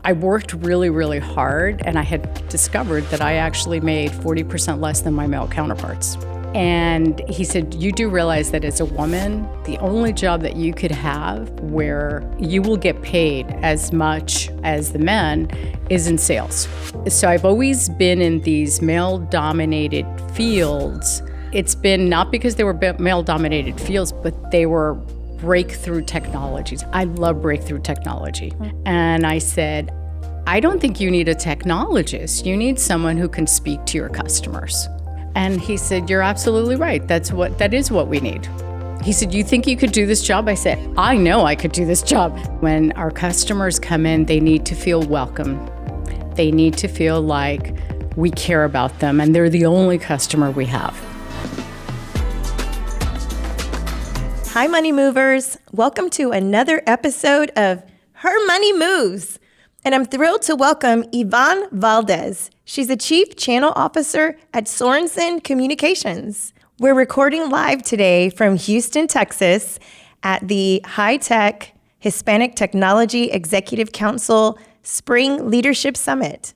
I worked really, really hard, and I had discovered that I actually made 40% less than my male counterparts. And he said, you do realize that as a woman, the only job that you could have where you will get paid as much as the men is in sales. So I've always been in these male-dominated fields. It's been not because they were male-dominated fields, but they were breakthrough technologies. I love breakthrough technology. And I said, I don't think you need a technologist. You need someone who can speak to your customers. And he said, you're absolutely right. That is what we need. He said, you think you could do this job? I said, I know I could do this job. When our customers come in, they need to feel welcome. They need to feel like we care about them, and they're the only customer we have. Hi, Money Movers. Welcome to another episode of Her Money Moves. And I'm thrilled to welcome Ivonne Valdes. She's the Chief Channel Officer at Sorenson Communications. We're recording live today from Houston, Texas at the HITEC Hispanic Technology Executive Council Spring Leadership Summit.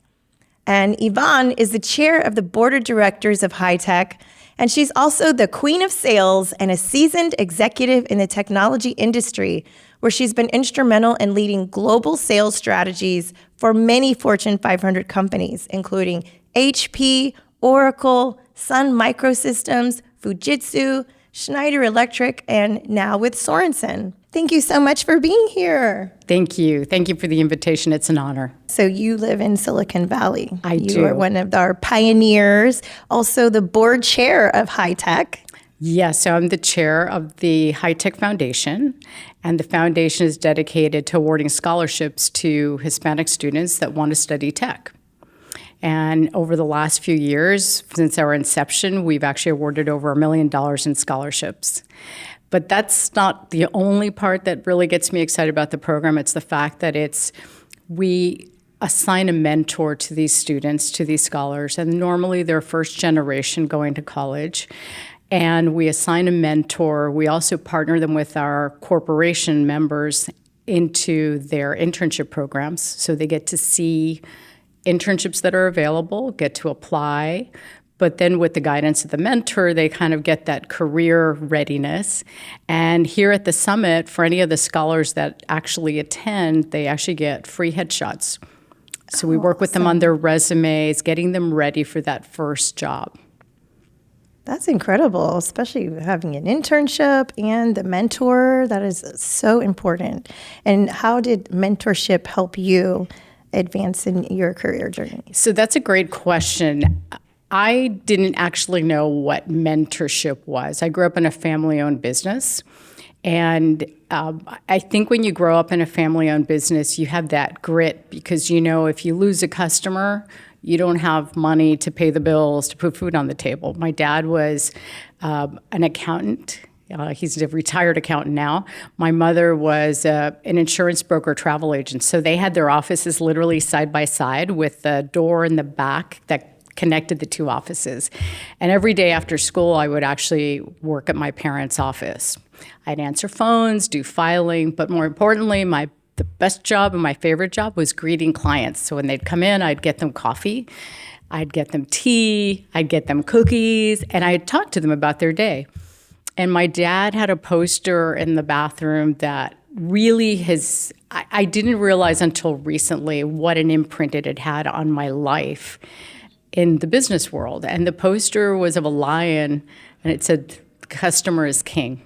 And Ivonne is the chair of the board of directors of HITEC, and she's also the queen of sales and a seasoned executive in the technology industry, where she's been instrumental in leading global sales strategies for many Fortune 500 companies, including HP, Oracle, Sun Microsystems, Fujitsu, Schneider Electric, and now with Sorenson. Thank you so much for being here. Thank you. Thank you for the invitation. It's an honor. So you live in Silicon Valley. I do. You are one of our pioneers, also the board chair of HITEC. Yes, so I'm the chair of the HITEC Foundation, and the foundation is dedicated to awarding scholarships to Hispanic students that want to study tech. And over the last few years, since our inception, we've actually awarded over $1 million in scholarships. But that's not the only part that really gets me excited about the program. It's the fact that we assign a mentor to these students, to these scholars, and normally they're first generation going to college. And we assign a mentor. We also partner them with our corporation members into their internship programs. So they get to see internships that are available, get to apply. But then with the guidance of the mentor, they kind of get that career readiness. And here at the summit, for any of the scholars that actually attend, they actually get free headshots. So we work with them on their resumes, getting them ready for that first job. That's incredible, especially having an internship and the mentor. That is so important. And how did mentorship help you advance in your career journey? So that's a great question. I didn't actually know what mentorship was. I grew up in a family-owned business. And I think when you grow up in a family-owned business, you have that grit because, you know, if you lose a customer, you don't have money to pay the bills, to put food on the table. My dad was an accountant. He's a retired accountant now. My mother was an insurance broker, travel agent. So they had their offices literally side by side with the door in the back that connected the two offices. And every day after school, I would actually work at my parents' office. I'd answer phones, do filing, but more importantly, the best job and my favorite job was greeting clients. So when they'd come in, I'd get them coffee, I'd get them tea, I'd get them cookies, and I'd talk to them about their day. And my dad had a poster in the bathroom that really I didn't realize until recently what an imprint it had had on my life in the business world. And the poster was of a lion, and it said, "Customer is king."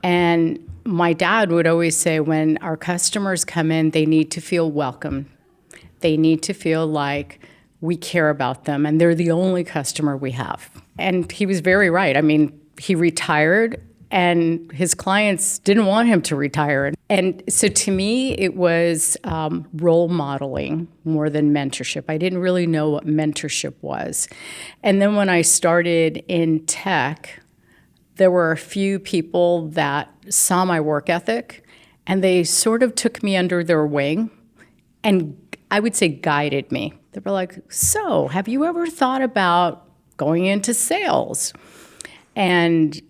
And my dad would always say, when our customers come in, they need to feel welcome. They need to feel like we care about them, and they're the only customer we have. And he was very right. I mean, he retired, and his clients didn't want him to retire. And so to me, it was role modeling more than mentorship. I didn't really know what mentorship was. And then when I started in tech, there were a few people that saw my work ethic, and they sort of took me under their wing and I would say guided me. They were like, so have you ever thought about going into sales? And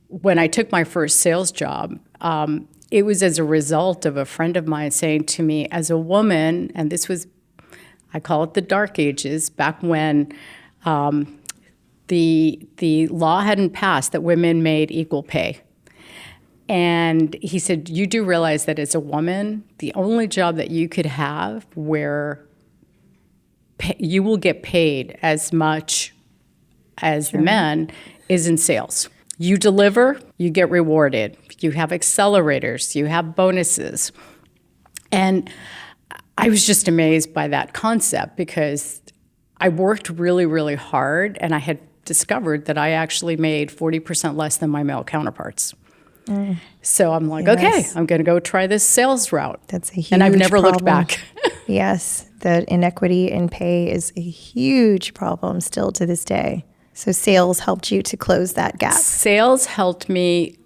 when I took my first sales job, it was as a result of a friend of mine saying to me, as a woman, and this was, I call it the dark ages, back when the law hadn't passed that women made equal pay. And he said, you do realize that as a woman, the only job that you could have where you will get paid as much as the men is in sales. You deliver, you get rewarded. You have accelerators, you have bonuses. And I was just amazed by that concept because I worked really, really hard, and I had discovered that I actually made 40% less than my male counterparts. So I'm like, okay, I'm going to go try this sales route. That's a huge And I've never problem. looked back. Yes, the inequity in pay is a huge problem still to this day. So sales helped you to close that gap. Sales helped me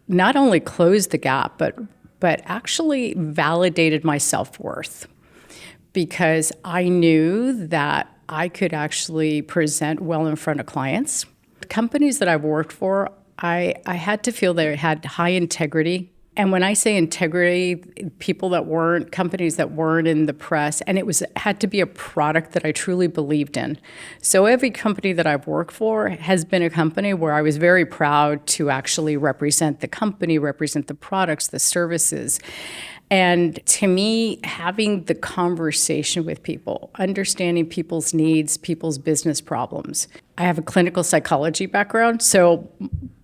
not only close the gap, but actually validated my self-worth, because I knew that I could actually present well in front of clients. The companies that I've worked for, I had to feel they had high integrity. And when I say integrity, companies that weren't in the press, and it had to be a product that I truly believed in. So every company that I've worked for has been a company where I was very proud to actually represent the company, represent the products, the services. And to me, having the conversation with people, understanding people's needs, people's business problems. I have a clinical psychology background, so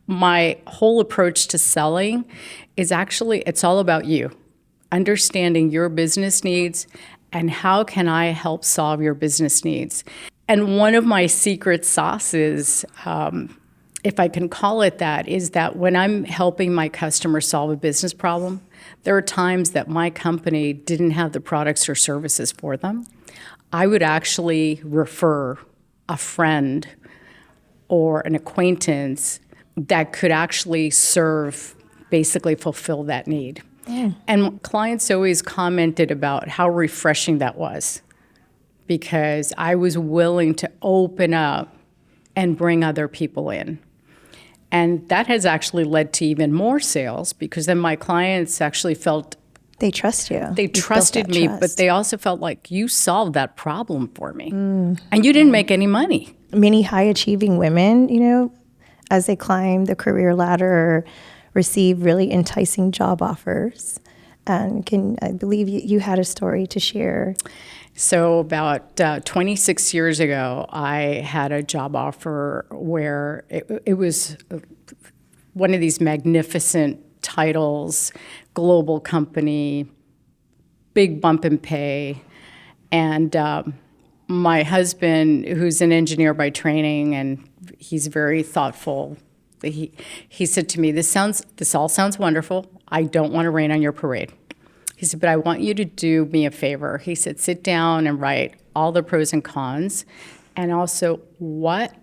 my whole approach to selling is actually, it's all about you, understanding your business needs and how can I help solve your business needs. And one of my secret sauces, if I can call it that, is that when I'm helping my customer solve a business problem, there are times that my company didn't have the products or services for them. I would actually refer a friend or an acquaintance that could actually basically fulfill that need. And clients always commented about how refreshing that was, because I was willing to open up and bring other people in. And that has actually led to even more sales, because then my clients actually felt they trust you. They trusted me, but they also felt like you solved that problem for me. And you didn't make any money. Many high achieving women, as they climb the career ladder, receive really enticing job offers. And I believe you had a story to share. So about 26 years ago, I had a job offer where it was one of these magnificent titles, global company, big bump in pay. And my husband, who's an engineer by training, and he's very thoughtful, he said to me, this all sounds wonderful. I don't want to rain on your parade. He said, but I want you to do me a favor. He said, sit down and write all the pros and cons, and also what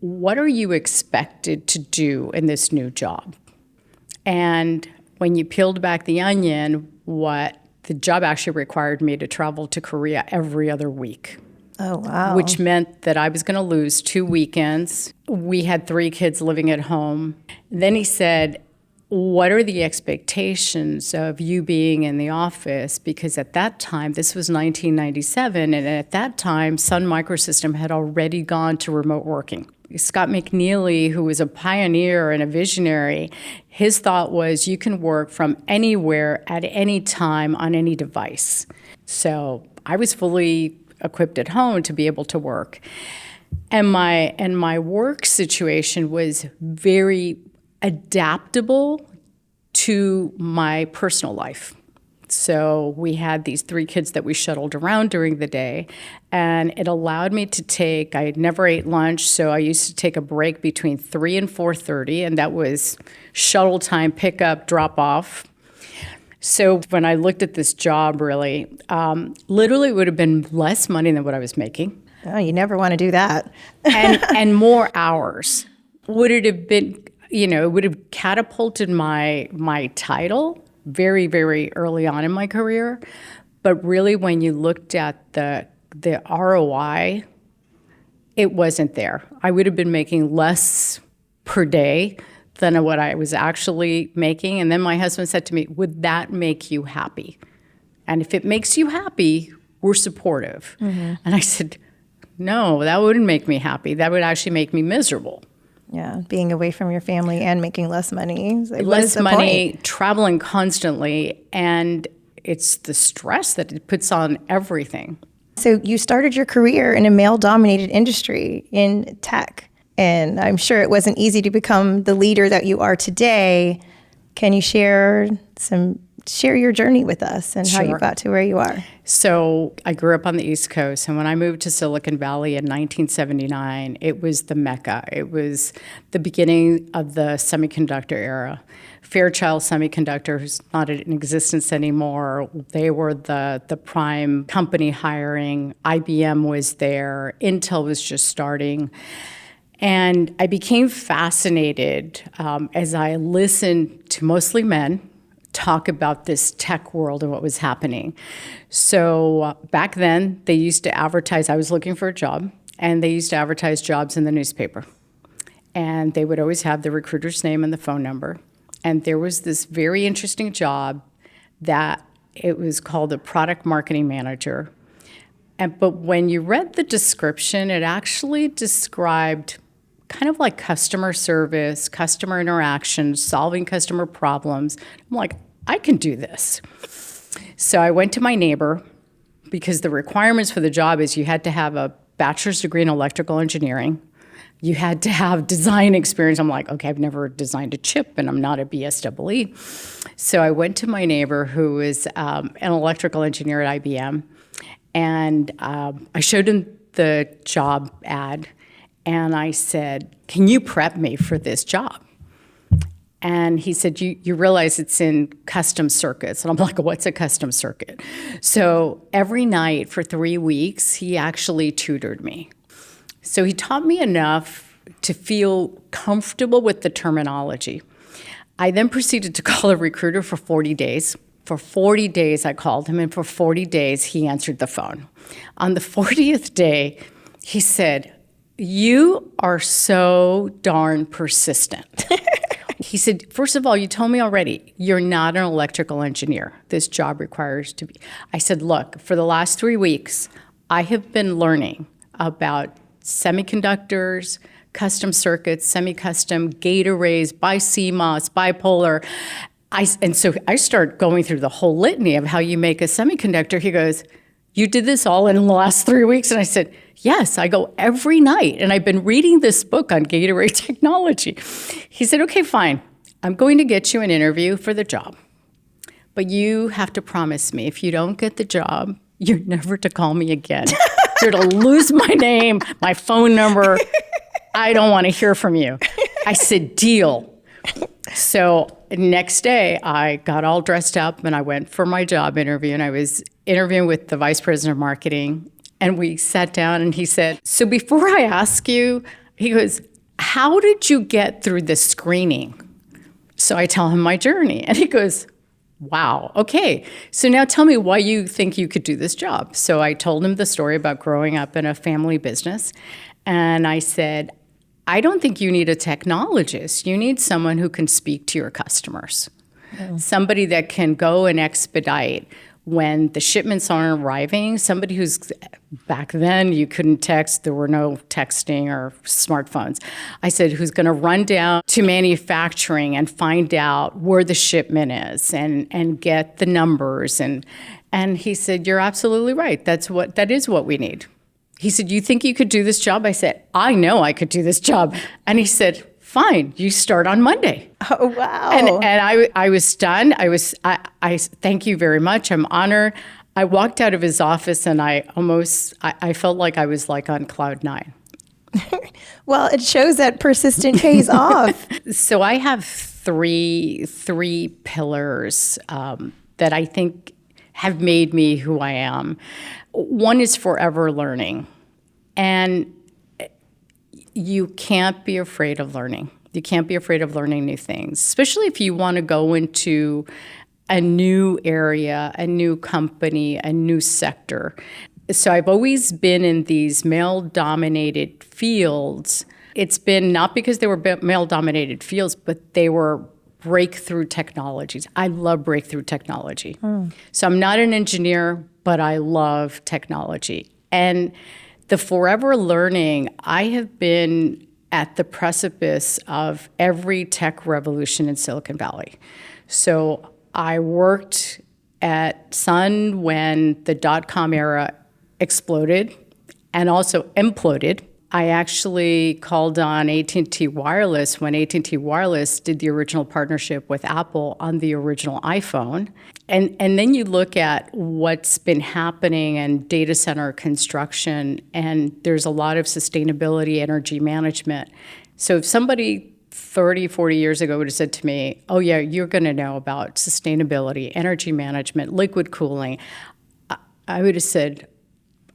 are you expected to do in this new job? And when you peeled back the onion, what the job actually required me to travel to Korea every other week. Oh, wow. Which meant that I was going to lose 2 weekends. We had 3 kids living at home. Then he said, what are the expectations of you being in the office? Because at that time, this was 1997, and at that time, Sun Microsystem had already gone to remote working. Scott McNeely, who was a pioneer and a visionary, his thought was you can work from anywhere at any time on any device. So I was fully equipped at home to be able to work. And my work situation was very adaptable to my personal life. So we had these 3 kids that we shuttled around during the day, and it allowed me to I never ate lunch, so I used to take a break between 3 and 4:30, and that was shuttle time, pick up, drop off. So when I looked at this job, really, literally it would have been less money than what I was making. Oh, you never want to do that. and more hours. Would it have been, it would have catapulted my title very, very early on in my career. But really, when you looked at the ROI, it wasn't there. I would have been making less per day than what I was actually making. And then my husband said to me, would that make you happy? And if it makes you happy, we're supportive. And I said, no, that wouldn't make me happy. That would actually make me miserable. Yeah, being away from your family and making less money. Like, less money, traveling constantly, and it's the stress that it puts on everything. So you started your career in a male-dominated industry in tech, and I'm sure it wasn't easy to become the leader that you are today. Can you share your journey with us and how you got to where you are? So I grew up on the East Coast, and when I moved to Silicon Valley in 1979, it was the Mecca. It was the beginning of the semiconductor era. Fairchild Semiconductor, who's not in existence anymore, they were the prime company hiring. IBM was there. Intel was just starting. And I became fascinated as I listened to mostly men talk about this tech world and what was happening. So back then, they used to advertise. I was looking for a job, and they used to advertise jobs in the newspaper. And they would always have the recruiter's name and the phone number. And there was this very interesting job that it was called a product marketing manager. But when you read the description, it actually described kind of like customer service, customer interaction, solving customer problems. I'm like, I can do this. So I went to my neighbor, because the requirements for the job is you had to have a bachelor's degree in electrical engineering. You had to have design experience. I'm like, okay, I've never designed a chip, and I'm not a BSEE. So I went to my neighbor, who is an electrical engineer at IBM, and I showed him the job ad, and I said, can you prep me for this job? And he said, you realize it's in custom circuits. And I'm like, what's a custom circuit? So every night for 3 weeks, he actually tutored me. So he taught me enough to feel comfortable with the terminology. I then proceeded to call a recruiter for 40 days. For 40 days, I called him, and for 40 days, he answered the phone. On the 40th day, he said, you are so darn persistent. He said, first of all, you told me already, you're not an electrical engineer. This job requires to be. I said, look, for the last 3 weeks, I have been learning about semiconductors, custom circuits, semi-custom, gate arrays, BiCMOS, bipolar. And so I start going through the whole litany of how you make a semiconductor. He goes, you did this all in the last 3 weeks? And I said, yes, I go every night, and I've been reading this book on gate array technology. He said, okay, fine. I'm going to get you an interview for the job, but you have to promise me if you don't get the job, you're never to call me again. You're to lose my name, my phone number. I don't want to hear from you. I said, deal. So next day, I got all dressed up, and I went for my job interview, and I was interviewing with the vice president of marketing. And we sat down, and he said, so before I ask you, he goes, how did you get through the screening? So I tell him my journey, and he goes, wow, okay. So now tell me why you think you could do this job. So I told him the story about growing up in a family business. And I said, I don't think you need a technologist. You need someone who can speak to your customers. Oh. Somebody that can go and expedite when the shipments aren't arriving, somebody who's, back then you couldn't text, there were no texting or smartphones. I said, who's gonna run down to manufacturing and find out where the shipment is and get the numbers. And he said, you're absolutely right, that is what we need. He said, you think you could do this job? I said, I know I could do this job. And he said, fine, you start on Monday. Oh, wow. And I was stunned. I thank you very much. I'm honored. I walked out of his office, and I felt like I was like on cloud 9. Well, it shows that persistent pays off. So I have three pillars that I think have made me who I am. One is forever learning. And you can't be afraid of learning. You can't be afraid of learning new things, especially if you want to go into a new area, a new company, a new sector. So I've always been in these male-dominated fields, It's been not because they were male-dominated fields, but they were breakthrough technologies. I love breakthrough technology. So I'm not an engineer, but I love technology. And the forever learning, I have been at the precipice of every tech revolution in Silicon Valley. So I worked at Sun when the dot-com era exploded and also imploded. I actually called on AT&T Wireless when AT&T Wireless did the original partnership with Apple on the original iPhone. And then you look at what's been happening in data center construction, and there's a lot of sustainability, energy management. So if somebody 30, 40 years ago would have said to me, oh yeah, you're going to know about sustainability, energy management, liquid cooling, I would have said,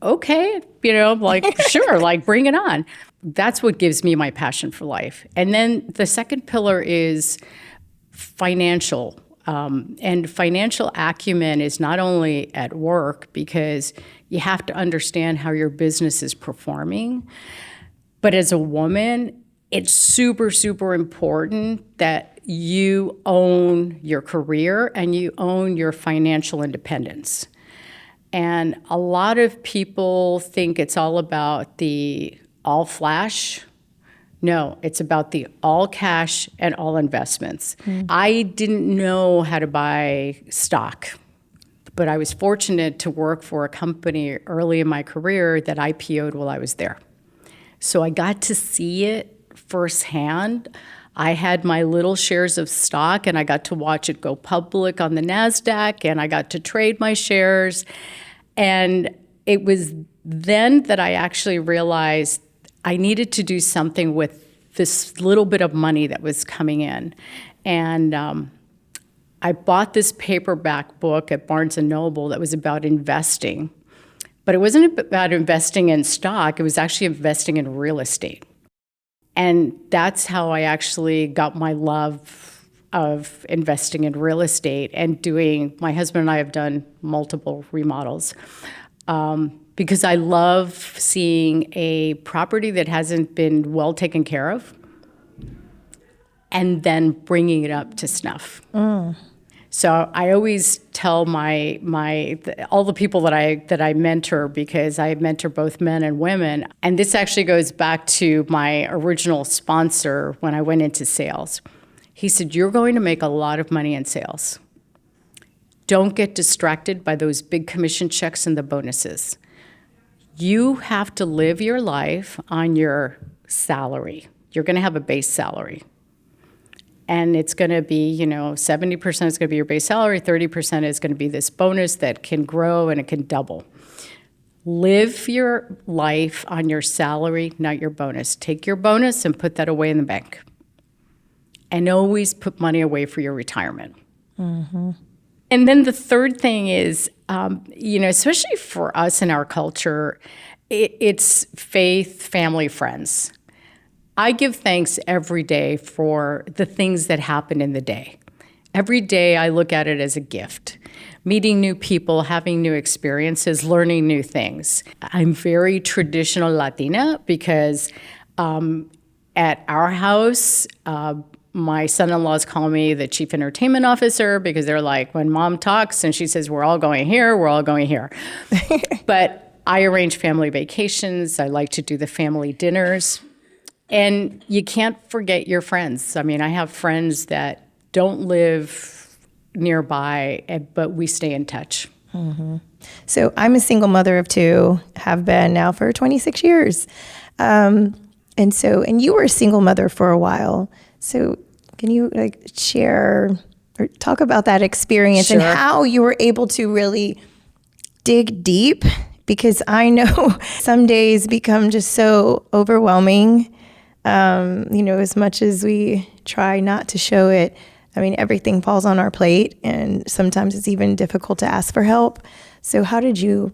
okay, sure, bring it on. That's what gives me my passion for life. And then the second pillar is financial. And financial acumen is not only at work because you have to understand how your business is performing, but as a woman, it's super, super important that you own your career and you own your financial independence. And a lot of people think it's all about the all flash. No, it's about the all cash and all investments. I didn't know how to buy stock, but I was fortunate to work for a company early in my career that IPO'd while I was there. So I got to see it firsthand. I had my little shares of stock and I got to watch it go public on the NASDAQ and I got to trade my shares. And it was then that I actually realized I needed to do something with this little bit of money that was coming in. And I bought this paperback book at Barnes & Noble that was about investing. But it wasn't about investing in stock. It was actually investing in real estate. And that's how I actually got my love of investing in real estate and my husband and I have done multiple remodels. Because I love seeing a property that hasn't been well taken care of and then bringing it up to snuff. So I always tell all the people that I mentor, because I mentor both men and women, and this actually goes back to my original sponsor when I went into sales. He said, you're going to make a lot of money in sales. Don't get distracted by those big commission checks and the bonuses. You have to live your life on your salary. You're going to have a base salary. And it's going to be, 70% is going to be your base salary, 30% is going to be this bonus that can grow and it can double. Live your life on your salary, not your bonus. Take your bonus and put that away in the bank. And always put money away for your retirement. Mm-hmm. And then the third thing is, especially for us in our culture, it's faith, family, friends. I give thanks every day for the things that happen in the day. Every day I look at it as a gift. Meeting new people, having new experiences, learning new things. I'm very traditional Latina because at our house, my son-in-laws call me the chief entertainment officer because they're like, when mom talks and she says, we're all going here, we're all going here. But I arrange family vacations. I like to do the family dinners. And you can't forget your friends. I mean, I have friends that don't live nearby, but we stay in touch. Mm-hmm. So I'm a single mother of two, have been now for 26 years. And you were a single mother for a while. So can you share or talk about that experience? Sure. And how you were able to really dig deep? Because I know some days become just so overwhelming. As much as we try not to show it, I mean, everything falls on our plate, and sometimes it's even difficult to ask for help. So how did you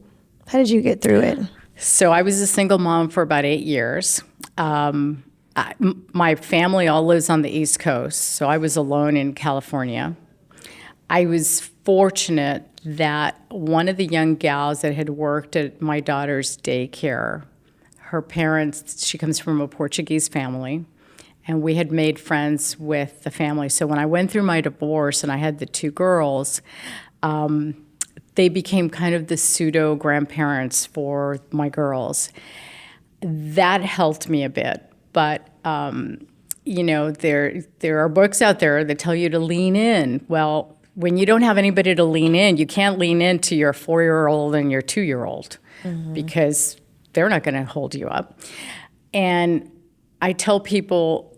get through it? So I was a single mom for about 8 years. My family all lives on the East Coast, so I was alone in California. I was fortunate that one of the young gals that had worked at my daughter's daycare, her parents, she comes from a Portuguese family, and we had made friends with the family. So when I went through my divorce and I had the two girls, they became kind of the pseudo grandparents for my girls. That helped me a bit, but there are books out there that tell you to lean in. Well, when you don't have anybody to lean in, you can't lean into your 4-year-old and your 2-year-old because they're not going to hold you up. And I tell people,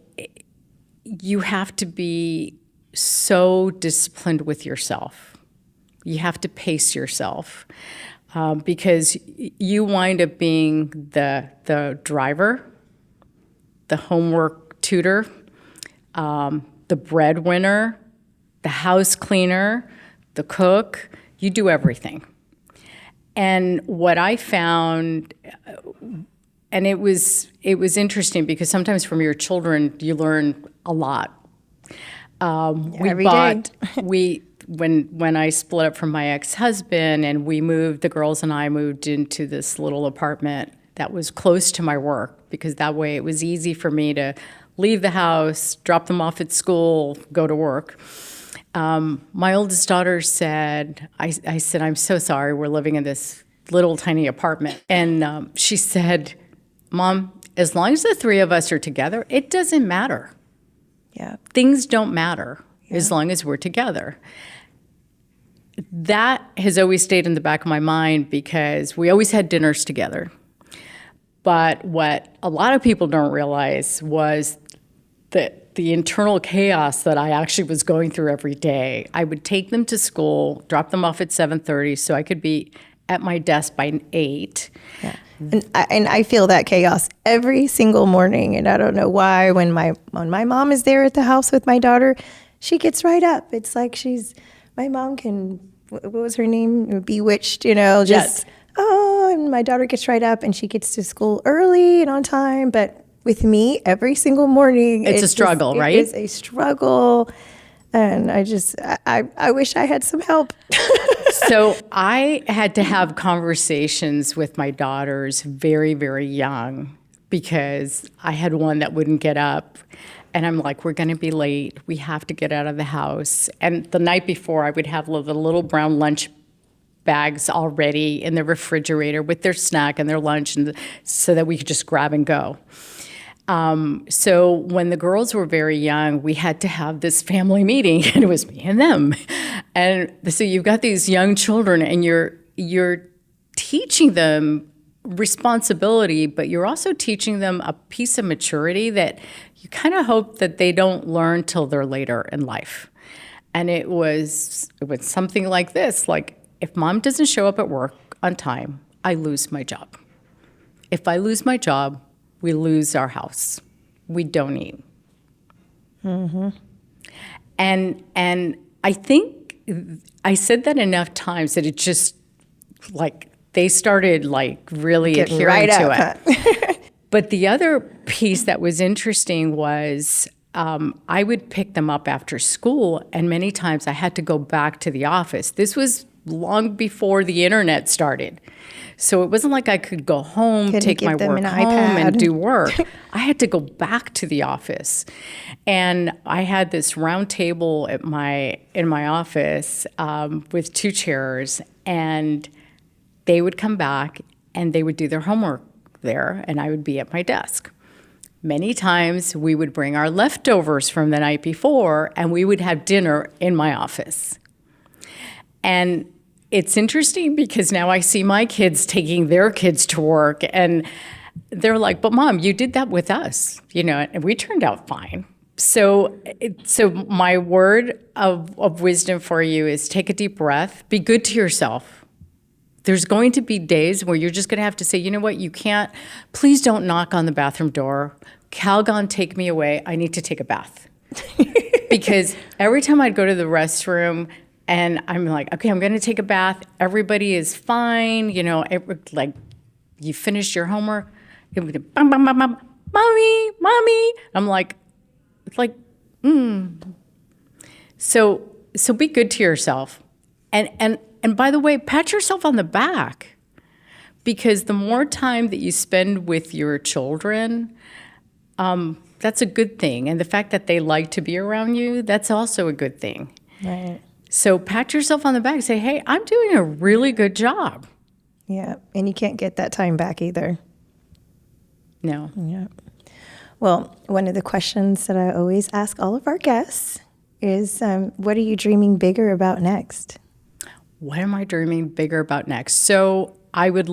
you have to be so disciplined with yourself. You have to pace yourself because you wind up being the driver, the homework tutor, the breadwinner, the house cleaner, the cook. You do everything. And what I found, and it was interesting because sometimes from your children you learn a lot. Every day. When I split up from my ex-husband and the girls and I moved into this little apartment that was close to my work, because that way it was easy for me to leave the house, drop them off at school, go to work. My oldest daughter said, I said, I'm so sorry, we're living in this little tiny apartment. And she said, Mom, as long as the three of us are together, it doesn't matter. Yeah. Things don't matter as long as we're together. That has always stayed in the back of my mind because we always had dinners together. But what a lot of people don't realize was that the internal chaos that I actually was going through every day. I would take them to school, drop them off at 7:30 so I could be at my desk by 8. Yeah. And I feel that chaos every single morning, and I don't know why. When my mom is there at the house with my daughter, she gets right up. It's like my mom can, what was her name? Bewitched, just, Yes. and my daughter gets right up and she gets to school early and on time. But with me, every single morning, It's a struggle, right? It is a struggle. And I wish I had some help. So I had to have conversations with my daughters very, very young because I had one that wouldn't get up. And I'm like, we're going to be late. We have to get out of the house. And the night before, I would have the little brown lunch bags already in the refrigerator with their snack and their lunch, so that we could just grab and go. So when the girls were very young, we had to have this family meeting, and it was me and them. And so you've got these young children, and you're teaching them responsibility, but you're also teaching them a piece of maturity that you kind of hope that they don't learn till they're later in life. And it was something like this, like, if Mom doesn't show up at work on time, I lose my job. If I lose my job, we lose our house. We don't eat. Mm-hmm. And I think I said that enough times that it just, like, they started, like, really Getting adhering right to up, it. huh? But the other piece that was interesting was I would pick them up after school, and many times I had to go back to the office. This was long before the internet started. So it wasn't like I could go home, take my work home, and do work. I had to go back to the office. And I had this round table in my office with 2 chairs, and they would come back and they would do their homework there, and I would be at my desk. Many times we would bring our leftovers from the night before, and we would have dinner in my office. And it's interesting because now I see my kids taking their kids to work, and they're like, but Mom, you did that with us, and we turned out fine. So my word of wisdom for you is take a deep breath, be good to yourself. There's going to be days where you're just going to have to say, you know what, you can't, please don't knock on the bathroom door. Calgon, take me away. I need to take a bath. Because every time I'd go to the restroom and I'm like, okay, I'm going to take a bath. Everybody is fine. Like, you finished your homework. It would be, bum, bum, bum, bum, mommy. I'm like, it's like, So be good to yourself. And by the way, pat yourself on the back, because the more time that you spend with your children, that's a good thing. And the fact that they like to be around you, that's also a good thing. Right. So pat yourself on the back and say, hey, I'm doing a really good job. Yeah. And you can't get that time back either. No. Yeah. Well, one of the questions that I always ask all of our guests is, what are you dreaming bigger about next? What am I dreaming bigger about next? So I've been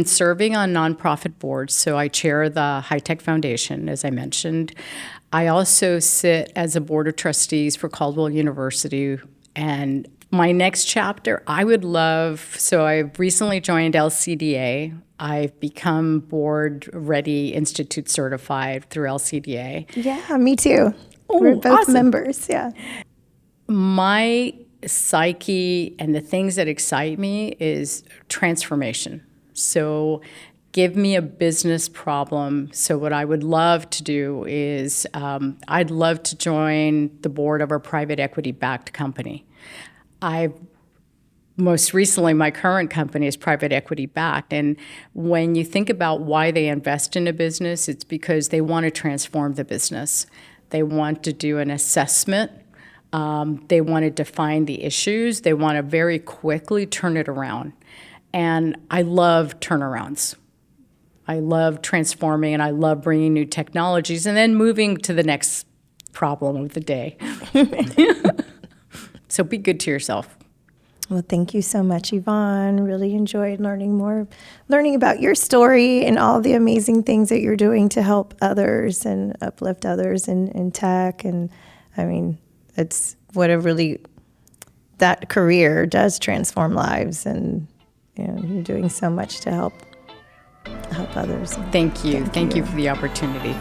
serving on nonprofit boards. So I chair the HITECH Foundation, as I mentioned. I also sit as a board of trustees for Caldwell University. And my next chapter, so I've recently joined LCDA. I've become Board Ready Institute certified through LCDA. Yeah, me too. Oh, We're both awesome. members, yeah. My psyche and the things that excite me is transformation. So give me a business problem. So what I would love to do is I'd love to join the board of a private equity-backed company. Most recently, my current company is private equity backed. And when you think about why they invest in a business, it's because they want to transform the business. They want to do an assessment. They want to define the issues. They want to very quickly turn it around. And I love turnarounds. I love transforming, and I love bringing new technologies and then moving to the next problem of the day. So be good to yourself. Well, thank you so much, Ivonne. Really enjoyed learning about your story and all the amazing things that you're doing to help others and uplift others in tech. And I mean, it's that career does transform lives, and you're doing so much to help others. Thank you. Thank you for the opportunity.